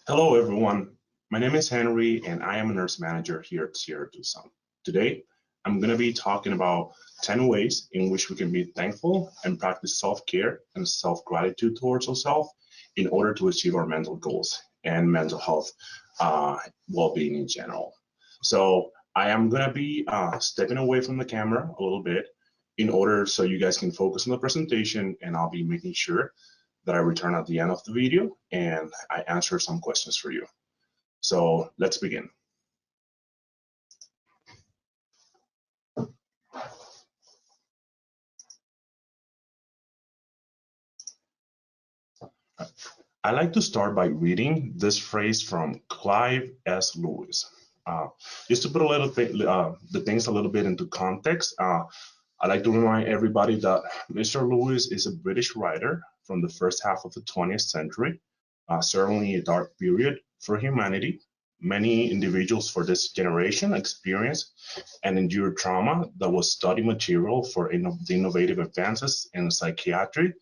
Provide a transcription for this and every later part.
Hello, everyone. My name is Henry, and I am a nurse manager here at Sierra Tucson. Today, I'm going to be talking about 10 ways in which we can be thankful and practice self-care and self-gratitude towards ourselves in order to achieve our mental goals and mental health well-being in general. So I am going to be stepping away from the camera a little bit in order so you guys can focus on the presentation, and I'll be making sure that I return at the end of the video and I answer some questions for you. So let's begin. I like to start by reading this phrase from Clive S. Lewis. Just to put a little bit, the things a little bit into context, I like to remind everybody that Mr. Lewis is a British writer from the first half of the 20th century, certainly a dark period for humanity. Many individuals for this generation experienced and endured trauma that was study material for the innovative advances in psychiatry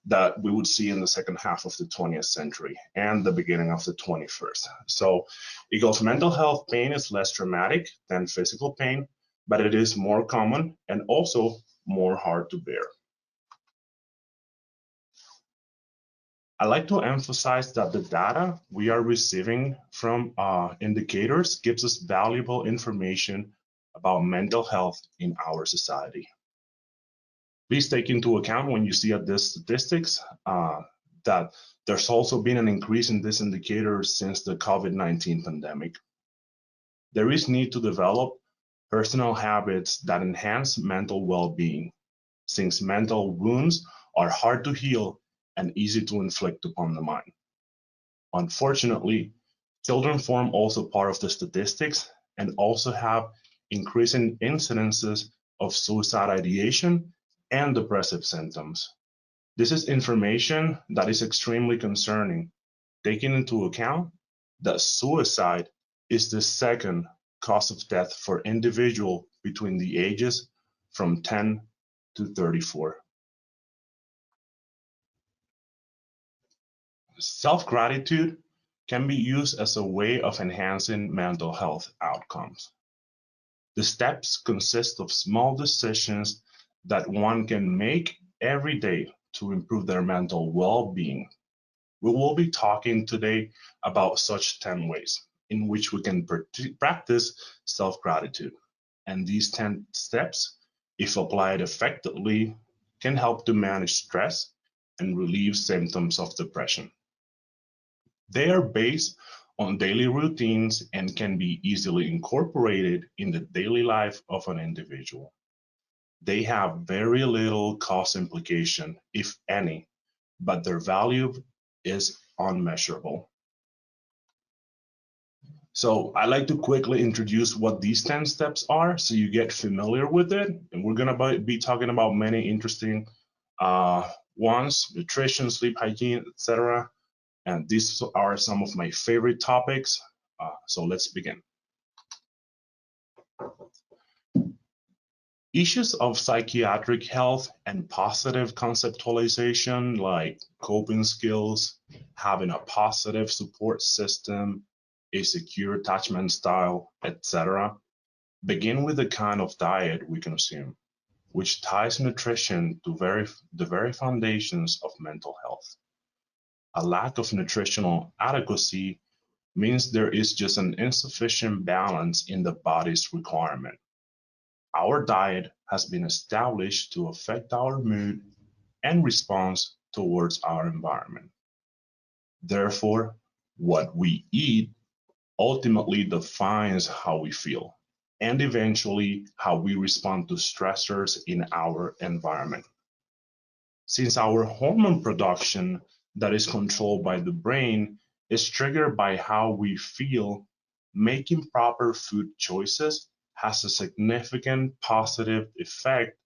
that we would see in the second half of the 20th century and the beginning of the 21st. So it goes, mental health pain is less traumatic than physical pain, but it is more common and also more hard to bear. I like to emphasize that the data we are receiving from indicators gives us valuable information about mental health in our society. Please take into account when you see at these statistics that there's also been an increase in this indicator since the COVID-19 pandemic. There is need to develop personal habits that enhance mental well-being, since mental wounds are hard to heal and easy to inflict upon the mind. Unfortunately, children form also part of the statistics and also have increasing incidences of suicide ideation and depressive symptoms. This is information that is extremely concerning, taking into account that suicide is the second cause of death for individuals between the ages from 10 to 34. Self-gratitude can be used as a way of enhancing mental health outcomes. The steps consist of small decisions that one can make every day to improve their mental well-being. We will be talking today about such 10 ways in which we can practice self-gratitude. And these 10 steps, if applied effectively, can help to manage stress and relieve symptoms of depression. They are based on daily routines and can be easily incorporated in the daily life of an individual. They have very little cost implication, if any, but their value is unmeasurable. So I like to quickly introduce what these 10 steps are so you get familiar with it. And we're going to be talking about many interesting ones: nutrition, sleep hygiene, etc. And these are some of my favorite topics. So let's begin. Issues of psychiatric health and positive conceptualization, like coping skills, having a positive support system, a secure attachment style, etc., begin with the kind of diet we consume, which ties nutrition to the very foundations of mental health. A lack of nutritional adequacy means there is just an insufficient balance in the body's requirement. Our diet has been established to affect our mood and response towards our environment. Therefore, what we eat ultimately defines how we feel and eventually how we respond to stressors in our environment. Since our hormone production that is controlled by the brain is triggered by how we feel, making proper food choices has a significant positive effect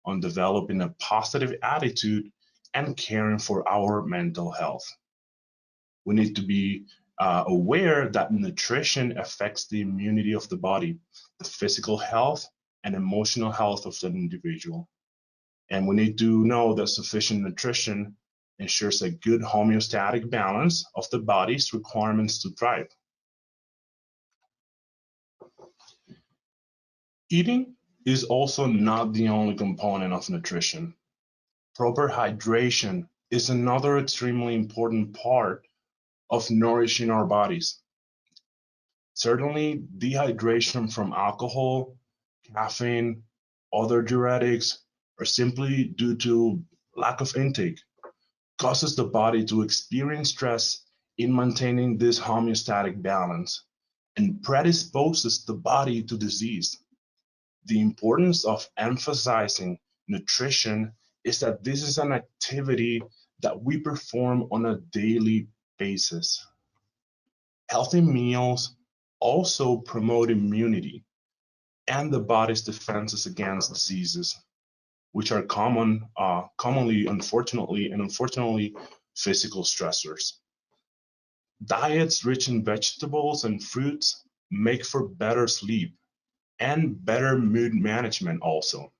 on developing a positive attitude and caring for our mental health. We need to be aware that nutrition affects the immunity of the body, the physical health, and emotional health of the individual. And we need to know that sufficient nutrition ensures a good homeostatic balance of the body's requirements to thrive. Eating is also not the only component of nutrition. Proper hydration is another extremely important part of nourishing our bodies. Certainly, dehydration from alcohol, caffeine, other diuretics, or simply due to lack of intake causes the body to experience stress in maintaining this homeostatic balance and predisposes the body to disease. The importance of emphasizing nutrition is that this is an activity that we perform on a daily basis. Healthy meals also promote immunity and the body's defenses against diseases, which are commonly, unfortunately, physical stressors. Diets rich in vegetables and fruits make for better sleep and better mood management also.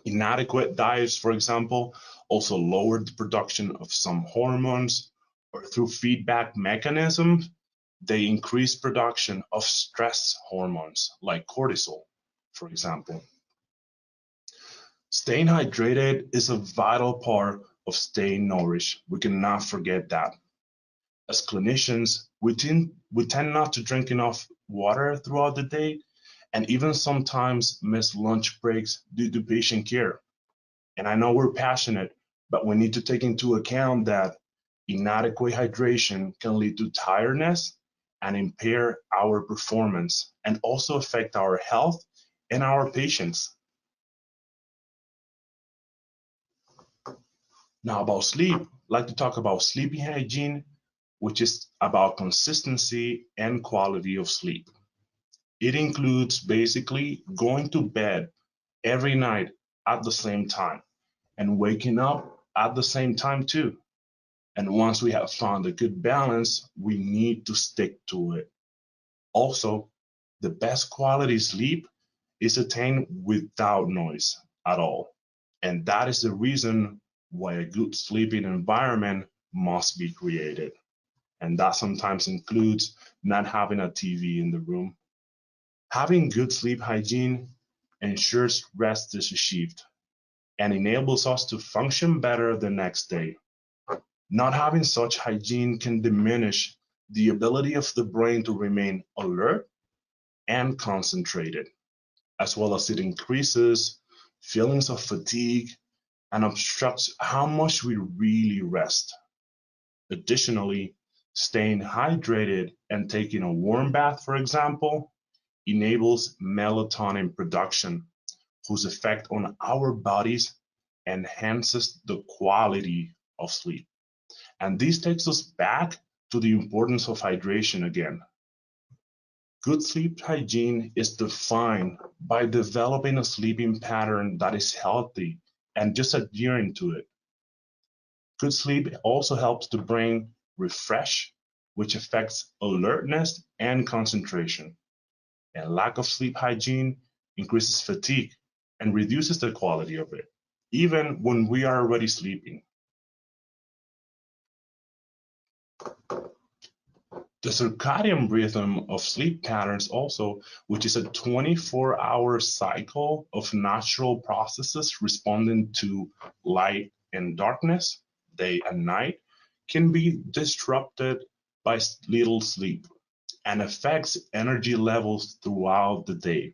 Inadequate diets, for example, also lower the production of some hormones, or through feedback mechanisms, they increase production of stress hormones like cortisol, for example. Staying hydrated is a vital part of staying nourished. We cannot forget that. As clinicians, we tend not to drink enough water throughout the day and even sometimes miss lunch breaks due to patient care. And I know we're passionate, but we need to take into account that inadequate hydration can lead to tiredness and impair our performance and also affect our health and our patients. Now, about sleep, I'd like to talk about sleeping hygiene, which is about consistency and quality of sleep. It includes basically going to bed every night at the same time and waking up at the same time too. And once we have found a good balance, we need to stick to it. Also, the best quality sleep is attained without noise at all. And that is the reason why a good sleeping environment must be created. And that sometimes includes not having a TV in the room. Having good sleep hygiene ensures rest is achieved and enables us to function better the next day. Not having such hygiene can diminish the ability of the brain to remain alert and concentrated, as well as it increases feelings of fatigue and obstructs how much we really rest. Additionally, staying hydrated and taking a warm bath, for example, enables melatonin production, whose effect on our bodies enhances the quality of sleep. And this takes us back to the importance of hydration again. Good sleep hygiene is defined by developing a sleeping pattern that is healthy and just adhering to it. Good sleep also helps the brain refresh, which affects alertness and concentration. And lack of sleep hygiene increases fatigue and reduces the quality of it, even when we are already sleeping. The circadian rhythm of sleep patterns also, which is a 24-hour cycle of natural processes responding to light and darkness, day and night, can be disrupted by little sleep and affects energy levels throughout the day.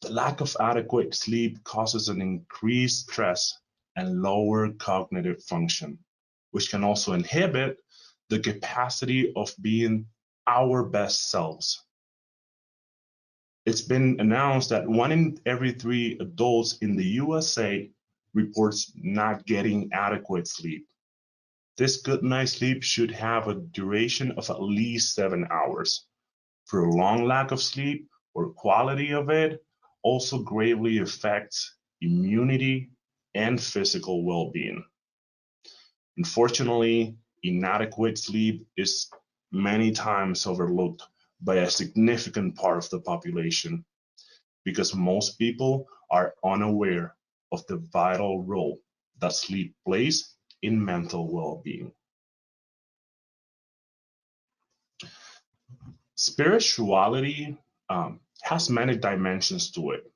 The lack of adequate sleep causes an increased stress and lower cognitive function, which can also inhibit the capacity of being our best selves. It's been announced that 1 in every 3 adults in the USA reports not getting adequate sleep. This good night's sleep should have a duration of at least 7 hours. Prolonged lack of sleep or quality of it also gravely affects immunity and physical well-being. Unfortunately, inadequate sleep is many times overlooked by a significant part of the population because most people are unaware of the vital role that sleep plays in mental well-being. Spirituality has many dimensions to it,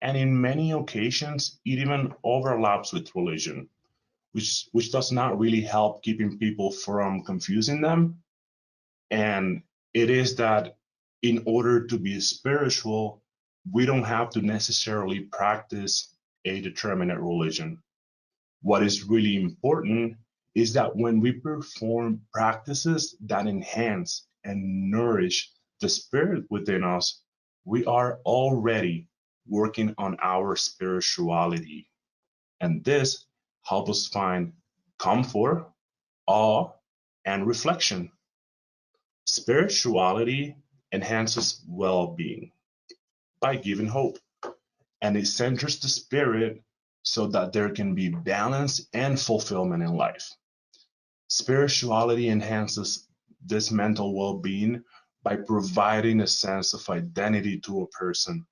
and in many occasions, it even overlaps with religion, which does not really help keeping people from confusing them. And it is that in order to be spiritual, we don't have to necessarily practice a determinate religion. What is really important is that when we perform practices that enhance and nourish the spirit within us, we are already working on our spirituality. And this helps us find comfort, awe, and reflection. Spirituality enhances well being by giving hope, and it centers the spirit so that there can be balance and fulfillment in life. Spirituality enhances this mental well being by providing a sense of identity to a person,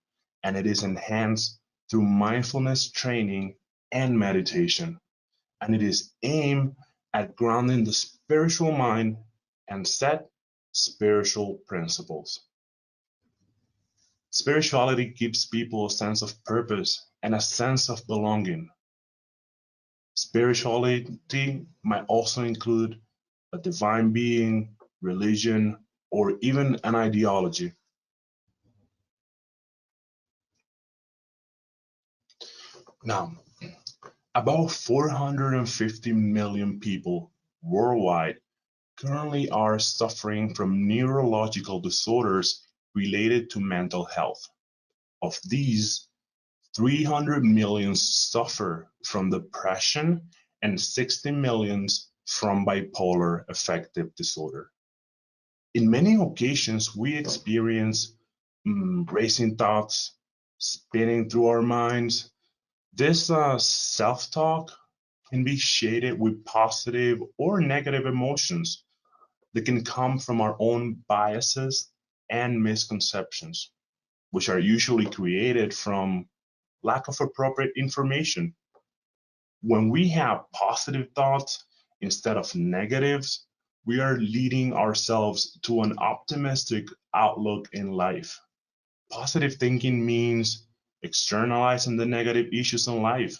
and it is enhanced through mindfulness training and meditation. And it is aimed at grounding the spiritual mind and set spiritual principles. Spirituality gives people a sense of purpose and a sense of belonging. Spirituality might also include a divine being, religion, or even an ideology. Now, about 450 million people worldwide currently are suffering from neurological disorders related to mental health. Of these, 300 million suffer from depression and 60 million from bipolar affective disorder. In many occasions, we experience racing thoughts spinning through our minds. This self talk can be shaded with positive or negative emotions that can come from our own biases and misconceptions, which are usually created from lack of appropriate information. When we have positive thoughts instead of negatives, we are leading ourselves to an optimistic outlook in life. Positive thinking means externalizing the negative issues in life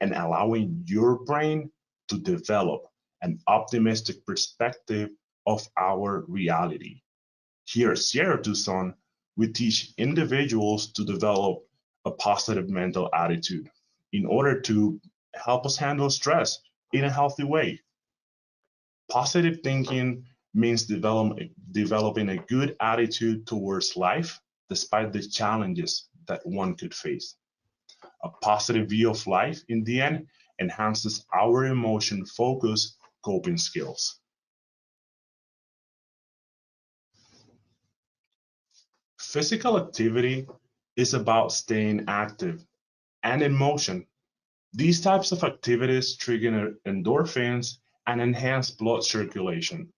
and allowing your brain to develop an optimistic perspective of our reality. Here at Sierra Tucson, we teach individuals to develop a positive mental attitude in order to help us handle stress in a healthy way. Positive thinking means developing a good attitude towards life despite the challenges that one could face. A positive view of life, in the end, enhances our emotion focused coping skills. Physical activity is about staying active and in motion. These types of activities trigger endorphins and enhance blood circulation,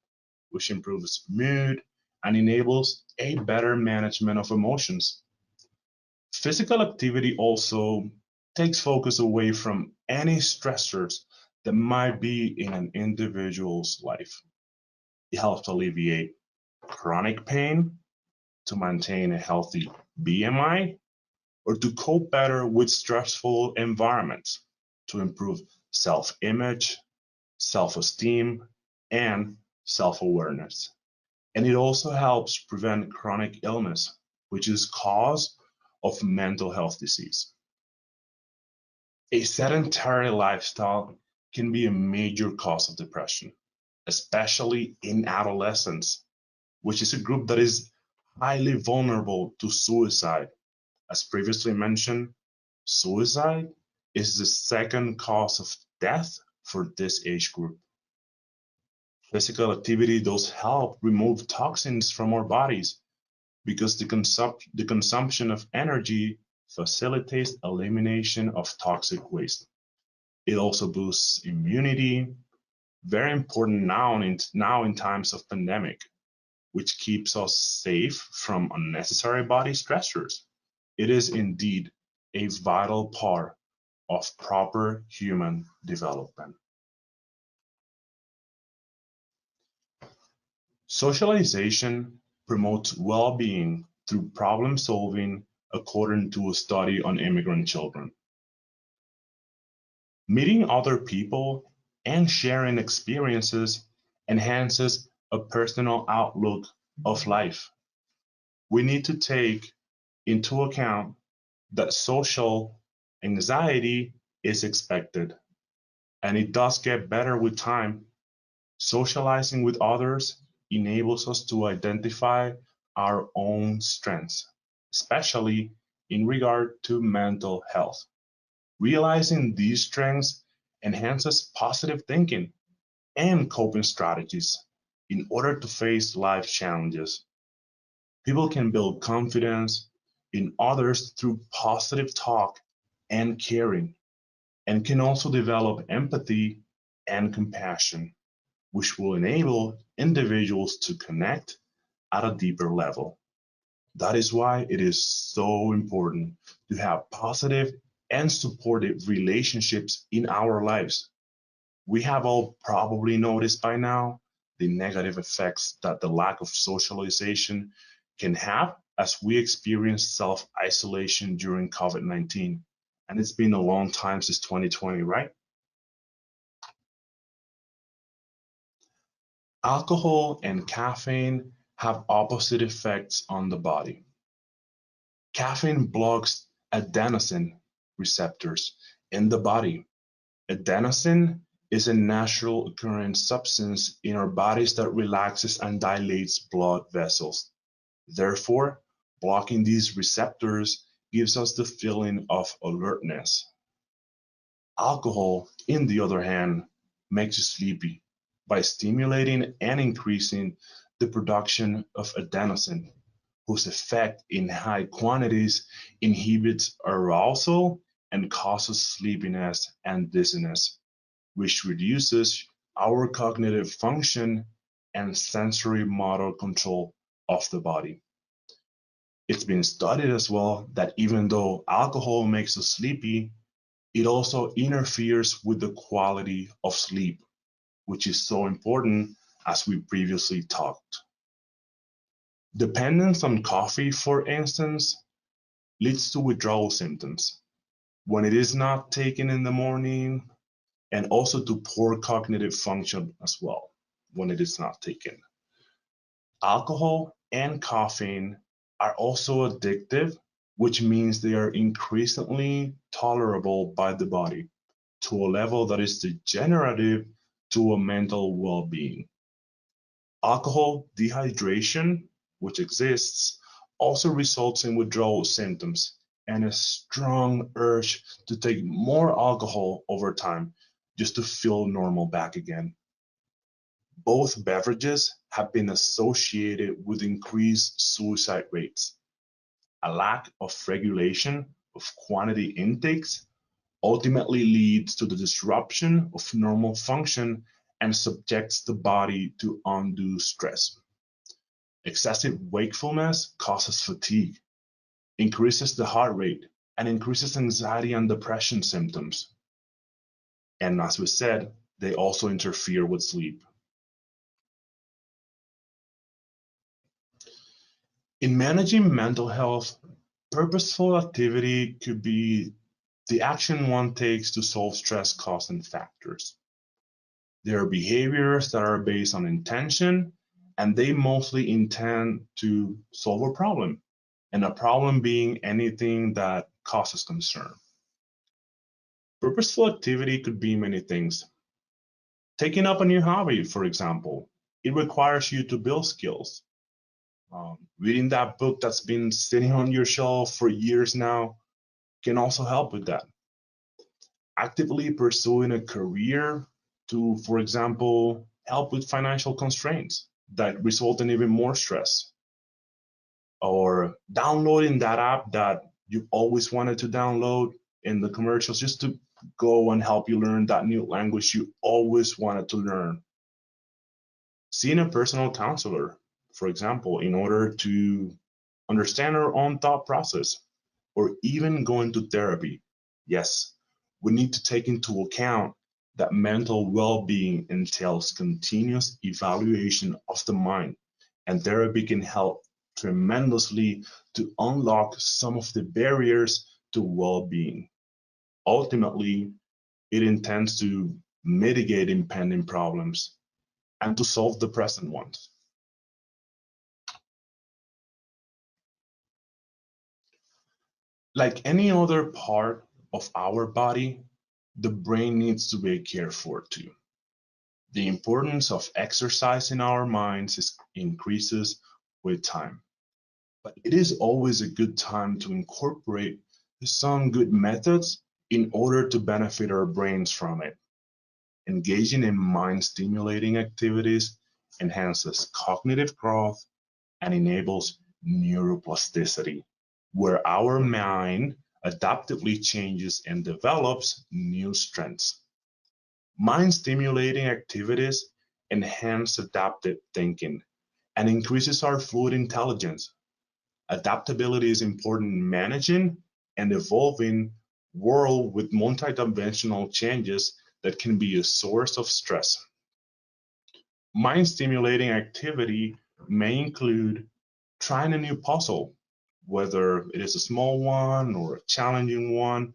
which improves mood and enables a better management of emotions. Physical activity also takes focus away from any stressors that might be in an individual's life. It helps alleviate chronic pain, to maintain a healthy BMI, or to cope better with stressful environments, to improve self image, self esteem, and self awareness. And it also helps prevent chronic illness, which is cause of mental health disease. A sedentary lifestyle can be a major cause of depression, especially in adolescents, which is a group that is highly vulnerable to suicide. As previously mentioned, suicide is the second cause of death for this age group. Physical activity does help remove toxins from our bodies because the consumption of energy facilitates elimination of toxic waste. It also boosts immunity, very important now in times of pandemic, which keeps us safe from unnecessary body stressors. It is indeed a vital part of proper human development. Socialization promotes well-being through problem solving, according to a study on immigrant children. Meeting other people and sharing experiences enhances a personal outlook of life. We need to take into account that social anxiety is expected, and it does get better with time. Socializing with others enables us to identify our own strengths, especially in regard to mental health. Realizing these strengths enhances positive thinking and coping strategies in order to face life challenges. People can build confidence in others through positive talk and caring, and can also develop empathy and compassion, which will enable individuals to connect at a deeper level. That is why it is so important to have positive and supportive relationships in our lives. We have all probably noticed by now the negative effects that the lack of socialization can have as we experience self isolation during COVID-19. And it's been a long time since 2020, right? Alcohol and caffeine have opposite effects on the body. Caffeine blocks adenosine receptors in the body. Adenosine is a natural occurring substance in our bodies that relaxes and dilates blood vessels. Therefore, blocking these receptors gives us the feeling of alertness. Alcohol, in the other hand, makes you sleepy by stimulating and increasing the production of adenosine, whose effect in high quantities inhibits arousal and causes sleepiness and dizziness, which reduces our cognitive function and sensory motor control of the body. It's been studied as well that even though alcohol makes us sleepy, it also interferes with the quality of sleep, which is so important as we previously talked. Dependence on coffee, for instance, leads to withdrawal symptoms when it is not taken in the morning, and also to poor cognitive function as well when it is not taken. Alcohol and caffeine are also addictive, which means they are increasingly tolerable by the body to a level that is degenerative to a mental well being. Alcohol dehydration, which exists, also results in withdrawal symptoms and a strong urge to take more alcohol over time just to feel normal back again. Both beverages have been associated with increased suicide rates. A lack of regulation of quantity intakes ultimately leads to the disruption of normal function and subjects the body to undue stress. Excessive wakefulness causes fatigue, increases the heart rate, and increases anxiety and depression symptoms. And as we said, they also interfere with sleep. In managing mental health, purposeful activity could be the action one takes to solve stress causing factors. There are behaviors that are based on intention, and they mostly intend to solve a problem, and a problem being anything that causes concern. Purposeful activity could be many things. Taking up a new hobby, for example, it requires you to build skills. Reading that book that's been sitting on your shelf for years now can also help with that. Actively pursuing a career to, for example, help with financial constraints that result in even more stress, or downloading that app that you always wanted to download in the commercials just to go and help you learn that new language you always wanted to learn. Seeing a personal counselor, for example, in order to understand our own thought process, or even going to therapy. Yes, we need to take into account that mental well being entails continuous evaluation of the mind and therapy can help tremendously to unlock some of the barriers to well-being. Ultimately, it intends to mitigate impending problems and to solve the present ones. Like any other part of our body, the brain needs to be cared for too. The importance of exercise in our minds increases with time. But it is always a good time to incorporate some good methods in order to benefit our brains from it. Engaging in mind stimulating activities enhances cognitive growth and enables neuroplasticity, where our mind adaptively changes and develops new strengths. Mind stimulating activities enhance adaptive thinking and increases our fluid intelligence. Adaptability is important in managing and evolving world with multidimensional changes that can be a source of stress. Mind stimulating activity may include trying a new puzzle, whether it is a small one or a challenging one.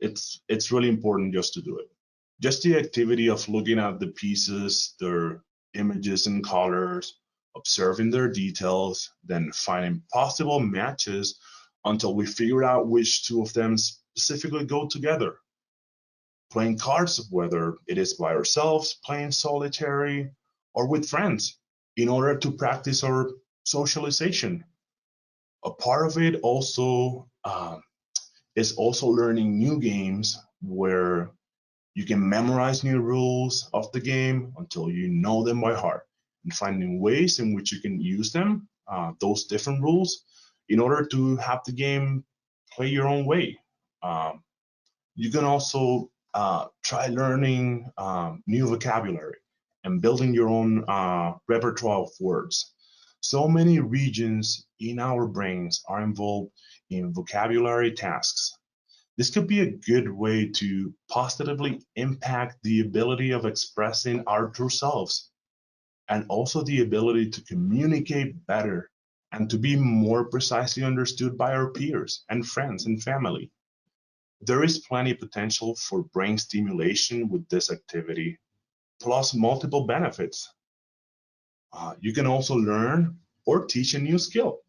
It's really important just to do it. Just the activity of looking at the pieces, their images and colors, observing their details, then finding possible matches until we figure out which two of them specifically go together. Playing cards, whether it is by ourselves, playing solitary, or with friends, in order to practice our socialization. A part of it also is also learning new games where you can memorize new rules of the game until you know them by heart, and finding ways in which you can use them, those different rules, in order to have the game play your own way. Um, you can also try learning new vocabulary and building your own repertoire of words. So many regions in our brains are involved in vocabulary tasks. This could be a good way to positively impact the ability of expressing our true selves and also the ability to communicate better and to be more precisely understood by our peers and friends and family. There is plenty of potential for brain stimulation with this activity, plus multiple benefits. You can also learn or teach a new skill.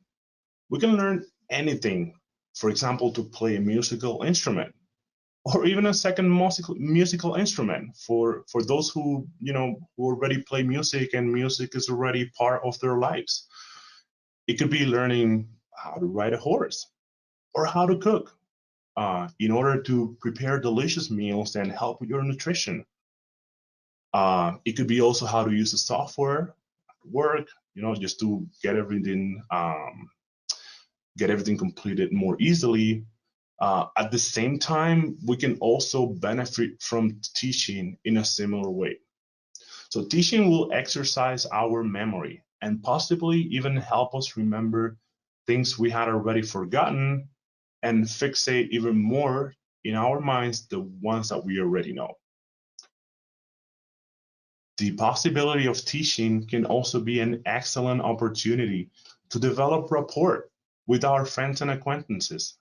We can learn anything, for example, to play a musical instrument or even a second musical instrument for those who who already play music and music is already part of their lives. It could be learning how to ride a horse or how to cook in order to prepare delicious meals and help with your nutrition. It could be also how to use the software at work, just to get everything completed more easily. At the same time, we can also benefit from teaching in a similar way. So teaching will exercise our memory and possibly even help us remember things we had already forgotten and fixate even more in our minds the ones that we already know. The possibility of teaching can also be an excellent opportunity to develop rapport with our friends and acquaintances.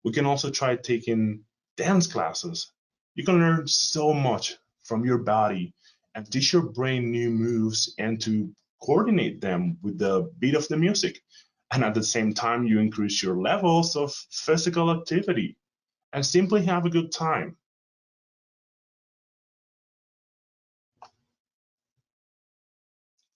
We can also try taking dance classes. You can learn so much from your body and teach your brain new moves and to coordinate them with the beat of the music. And at the same time, you increase your levels of physical activity and simply have a good time.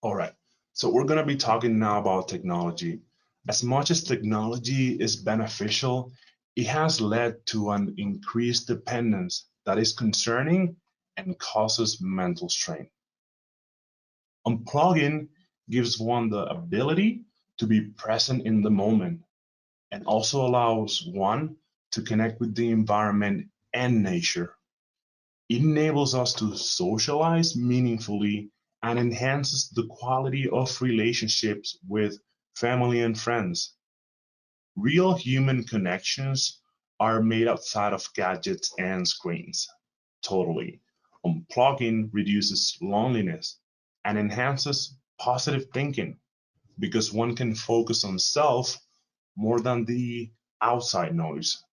All right, so we're going to be talking now about technology. As much as technology is beneficial, it has led to an increased dependence that is concerning and causes mental strain. Unplugging gives one the ability to be present in the moment and also allows one to connect with the environment and nature. It enables us to socialize meaningfully and enhances the quality of relationships with family and friends. Real human connections are made outside of gadgets and screens. Totally. Unplugging reduces loneliness and enhances positive thinking. because one can focus on self more than the outside noise.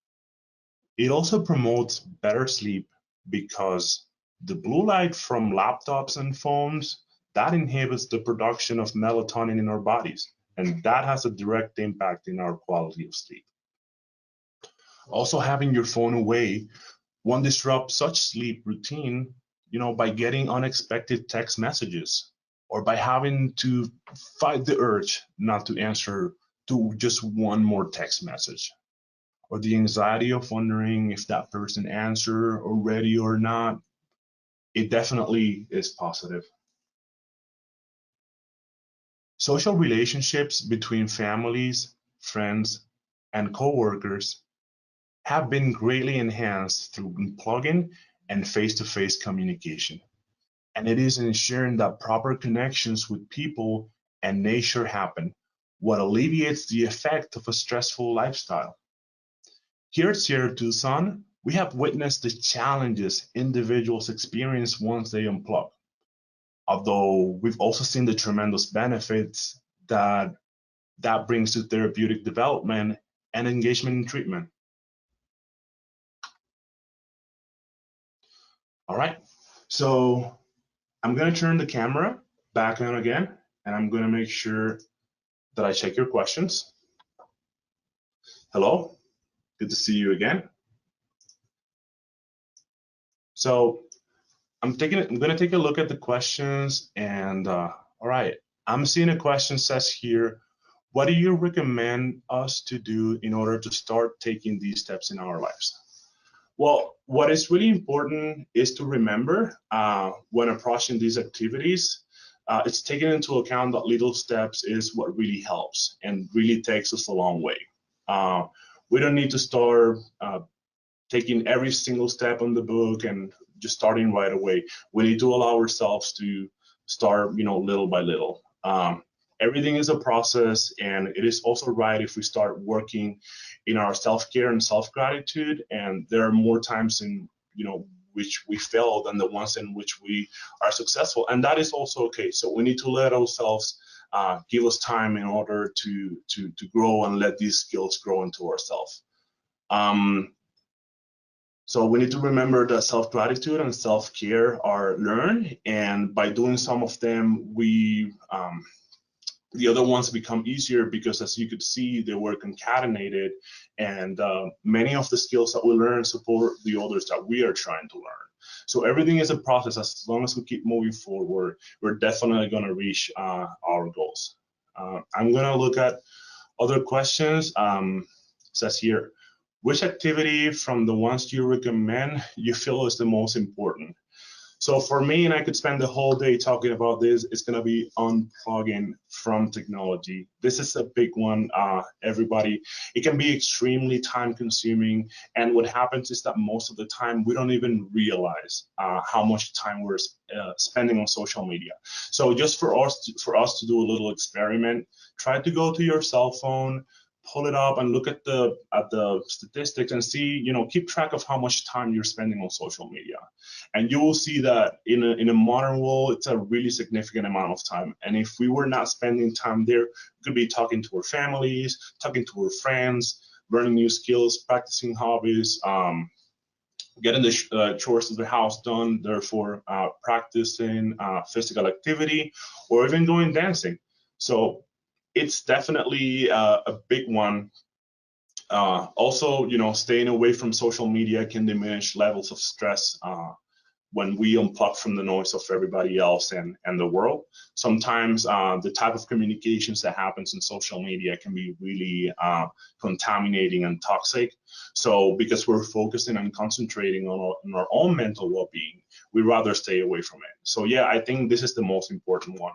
It also promotes better sleep because the blue light from laptops and phones that inhibits the production of melatonin in our bodies, and that has a direct impact in our quality of sleep. Also, having your phone away won't disrupt such sleep routine, by getting unexpected text messages or by having to fight the urge not to answer to just one more text message, or the anxiety of wondering if that person answered already or not. It definitely is positive. Social relationships between families, friends, and coworkers have been greatly enhanced through unplugging and face-to-face communication. And it is ensuring that proper connections with people and nature happen, what alleviates the effect of a stressful lifestyle. Here at Sierra Tucson, we have witnessed the challenges individuals experience once they unplug, although we've also seen the tremendous benefits that brings to therapeutic development and engagement in treatment. All right, so I'm going to turn the camera back on again, and I'm going to make sure that I check your questions. Hello, good to see you again. So I'm going to take a look at the questions, and all right, I'm seeing a question says here, what do you recommend us to do in order to start taking these steps in our lives? Well, what is really important is to remember when approaching these activities, it's taking into account that little steps is what really helps and really takes us a long way. We don't need to start taking every single step on the book and just starting right away. We need to allow ourselves to start, little by little. Everything is a process, and it is also right if we start working in our self-care and self-gratitude. And there are more times in, which we fail than the ones in which we are successful, and that is also okay. So we need to let ourselves give us time in order to grow and let these skills grow into ourselves. So we need to remember that self-gratitude and self-care are learned, and by doing some of them, the other ones become easier because, as you could see, they were concatenated, and many of the skills that we learn support the others that we are trying to learn. So everything is a process. As long as we keep moving forward, we're definitely going to reach our goals. I'm going to look at other questions. Says here, which activity from the ones you recommend you feel is the most important? So for me, and I could spend the whole day talking about this, it's going to be unplugging from technology. This is a big one, everybody. It can be extremely time consuming. And what happens is that most of the time, we don't even realize how much time we're spending on social media. So just for us to do a little experiment, try to go to your cell phone, pull it up and look at the statistics and see, keep track of how much time you're spending on social media. And you will see that in a modern world, it's a really significant amount of time. And if we were not spending time there, we could be talking to our families, talking to our friends, learning new skills, practicing hobbies, getting the chores of the house done, therefore practicing physical activity, or even going dancing. So it's definitely a big one. Also, staying away from social media can diminish levels of stress when we unplug from the noise of everybody else and the world. Sometimes the type of communications that happens in social media can be really contaminating and toxic. So because we're focusing and concentrating on our own mental well-being, we'd rather stay away from it. So yeah, I think this is the most important one.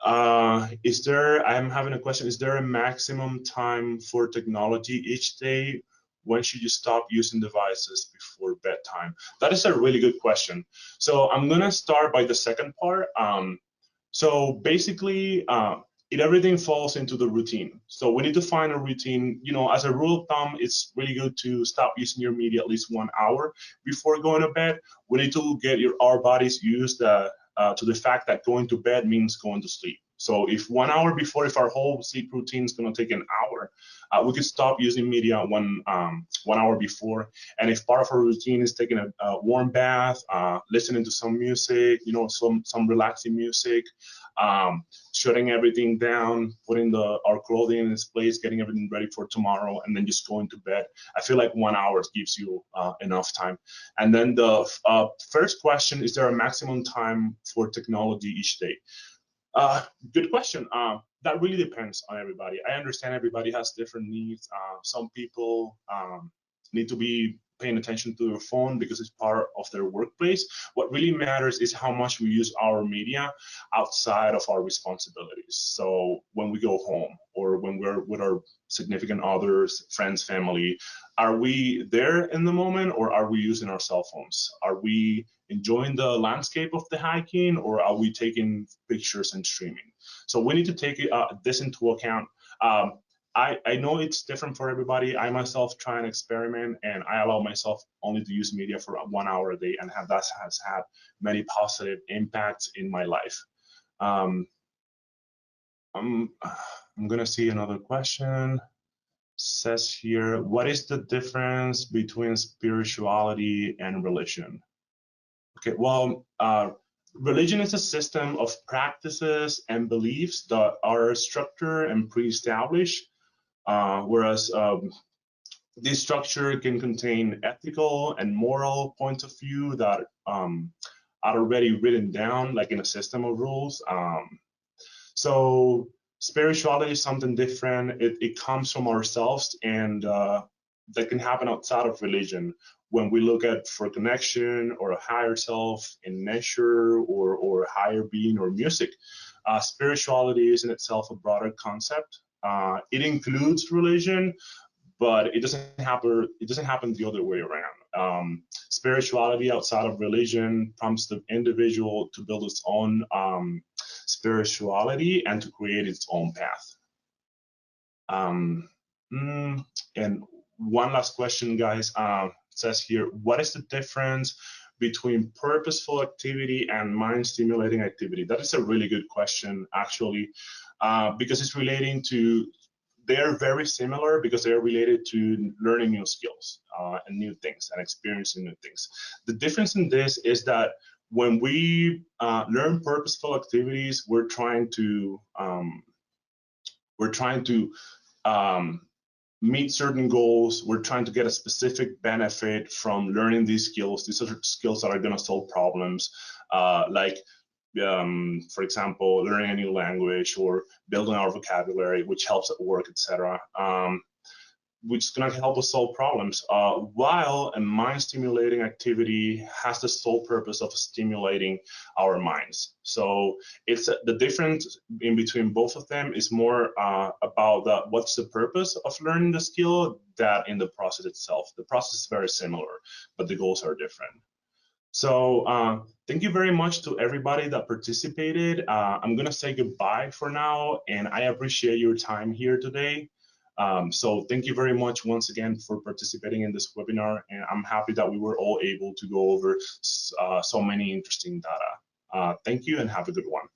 I'm having a question, is there a maximum time for technology each day? When should you stop using devices before bedtime? That is a really good question. So I'm gonna start by the second part. So basically, everything falls into the routine. So we need to find a routine. As a rule of thumb, it's really good to stop using your media at least 1 hour before going to bed. We need to get our bodies used to the fact that going to bed means going to sleep. So if 1 hour before, if our whole sleep routine is going to take an hour, we could stop using media 1 hour before. And if part of our routine is taking a warm bath, listening to some music, some relaxing music, shutting everything down, putting our clothing in its place, getting everything ready for tomorrow, and then just going to bed. I feel like 1 hour gives you enough time. And then the first question, is there a maximum time for technology each day? Good question. That really depends on everybody. I understand everybody has different needs. Some people need to be paying attention to their phone because it's part of their workplace. What really matters is how much we use our media outside of our responsibilities. So when we go home or when we're with our significant others, friends, family, are we there in the moment or are we using our cell phones? Are we enjoying the landscape of the hiking or are we taking pictures and streaming? So we need to take this into account. I know it's different for everybody. I myself try and experiment, and I allow myself only to use media for 1 hour a day, and that has had many positive impacts in my life. I'm gonna see another question. Says here, what is the difference between spirituality and religion? Okay, well, religion is a system of practices and beliefs that are structured and pre-established, whereas this structure can contain ethical and moral points of view that are already written down, like in a system of rules. So spirituality is something different. It comes from ourselves, and that can happen outside of religion. When we look at for connection or a higher self in nature or higher being or music, spirituality is in itself a broader concept. It includes religion, but it doesn't happen. It doesn't happen the other way around. Spirituality outside of religion prompts the individual to build its own spirituality and to create its own path. And one last question, guys. Says here, what is the difference between purposeful activity and mind stimulating activity? That is a really good question, actually, because it's relating to, they're very similar because they're related to learning new skills and new things and experiencing new things. The difference in this is that when we learn purposeful activities, we're trying to meet certain goals. We're trying to get a specific benefit from learning these skills. These are skills that are going to solve problems, like, for example, learning a new language or building our vocabulary, which helps at work, etc., which is going to help us solve problems. While a mind-stimulating activity has the sole purpose of stimulating our minds. So it's the difference in between both of them is more about what's the purpose of learning the skill than in the process itself. The process is very similar, but the goals are different. So thank you very much to everybody that participated. I'm gonna say goodbye for now, and I appreciate your time here today. So thank you very much once again for participating in this webinar, and I'm happy that we were all able to go over so many interesting data. Thank you and have a good one.